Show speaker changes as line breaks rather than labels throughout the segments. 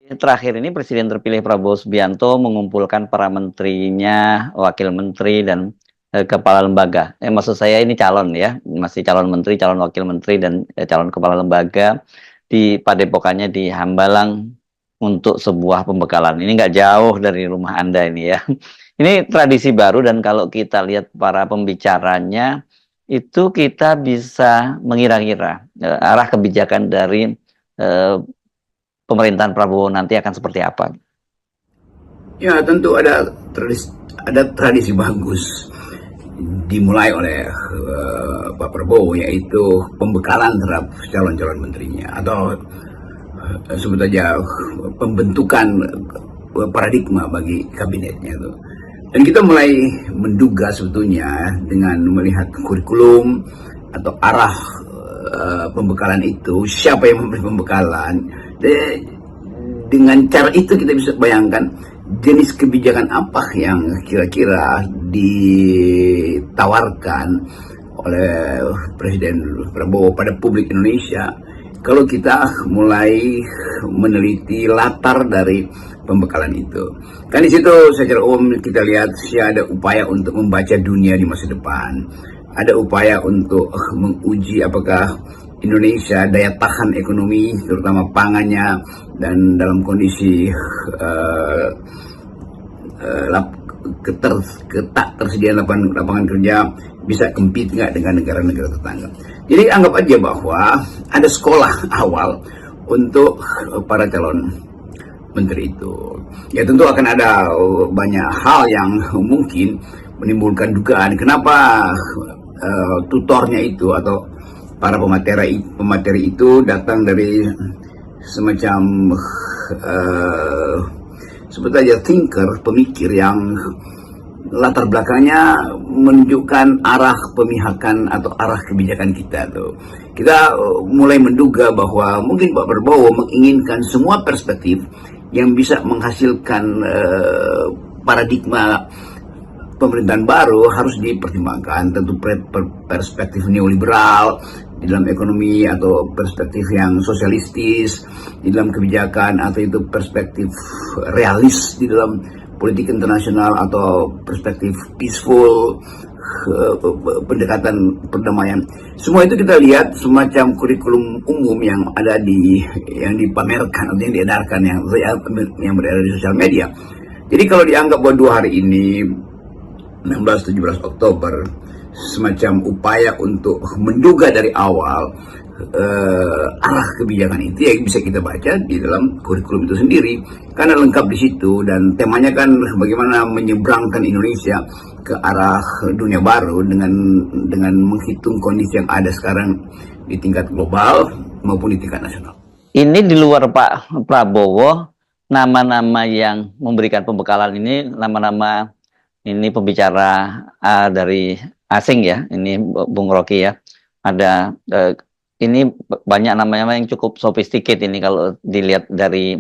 Terakhir ini Presiden terpilih Prabowo Subianto mengumpulkan para menterinya, wakil menteri dan kepala lembaga. Maksud saya ini calon ya, masih calon menteri, calon wakil menteri dan calon kepala lembaga di padepokannya di Hambalang untuk sebuah pembekalan. Ini nggak jauh dari rumah Anda ini ya. Ini tradisi baru dan kalau kita lihat para pembicaranya itu kita bisa mengira-ngira arah kebijakan dari eh, pemerintahan Prabowo nanti akan seperti apa?
Ya tentu ada tradisi bagus dimulai oleh Pak Prabowo, yaitu pembekalan terhadap calon-calon menterinya, atau sebut saja pembentukan paradigma bagi kabinetnya itu. Dan kita mulai menduga sebetulnya dengan melihat kurikulum atau arah pembekalan itu, siapa yang memberi pembekalan. Dengan cara itu kita bisa bayangkan jenis kebijakan apa yang kira-kira ditawarkan oleh Presiden Prabowo pada publik Indonesia kalau kita mulai meneliti latar dari pembekalan itu. Kan di situ secara umum kita lihat ada upaya untuk membaca dunia di masa depan. Ada upaya untuk menguji apakah Indonesia daya tahan ekonomi, terutama pangannya, dan dalam kondisi ketersediaan lapangan kerja bisa compete nggak dengan negara-negara tetangga. Jadi anggap aja bahwa ada sekolah awal untuk para calon menteri itu. Ya tentu akan ada banyak hal yang mungkin menimbulkan dugaan kenapa tutornya itu atau para pemateri itu datang dari semacam sebut aja thinker, pemikir yang latar belakangnya menunjukkan arah pemihakan atau arah kebijakan kita tuh. Kita mulai menduga bahwa mungkin Pak Prabowo menginginkan semua perspektif yang bisa menghasilkan paradigma pemerintahan baru harus dipertimbangkan. Tentu perspektif neoliberal di dalam ekonomi, atau perspektif yang sosialistis di dalam kebijakan, atau itu perspektif realis di dalam politik internasional, atau perspektif peaceful, pendekatan perdamaian. Semua itu kita lihat semacam kurikulum umum yang dipamerkan atau yang diedarkan, yang berada di sosial media. Jadi kalau dianggap bahwa 2 hari ini 16-17 Oktober semacam upaya untuk menduga dari awal arah kebijakan itu, ya bisa kita baca di dalam kurikulum itu sendiri, karena lengkap di situ, dan temanya kan bagaimana menyeberangkan Indonesia ke arah dunia baru dengan menghitung kondisi yang ada sekarang di tingkat global maupun di tingkat nasional.
Ini di luar Pak Prabowo, nama-nama yang memberikan pembekalan ini nama-nama ini pembicara dari asing ya, ini Bung Rocky ya. Ada ini banyak namanya yang cukup sophisticated ini kalau dilihat dari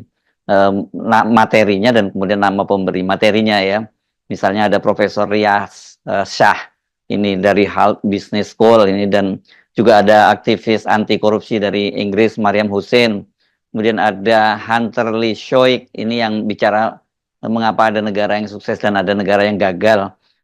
materinya dan kemudian nama pemberi materinya ya. Misalnya ada Profesor Riyaz Shah ini dari Harvard Business School ini, dan juga ada aktivis anti korupsi dari Inggris Mariam Hussein. Kemudian ada Hunter Lee Shoik ini yang bicara mengapa ada negara yang sukses dan ada negara yang gagal.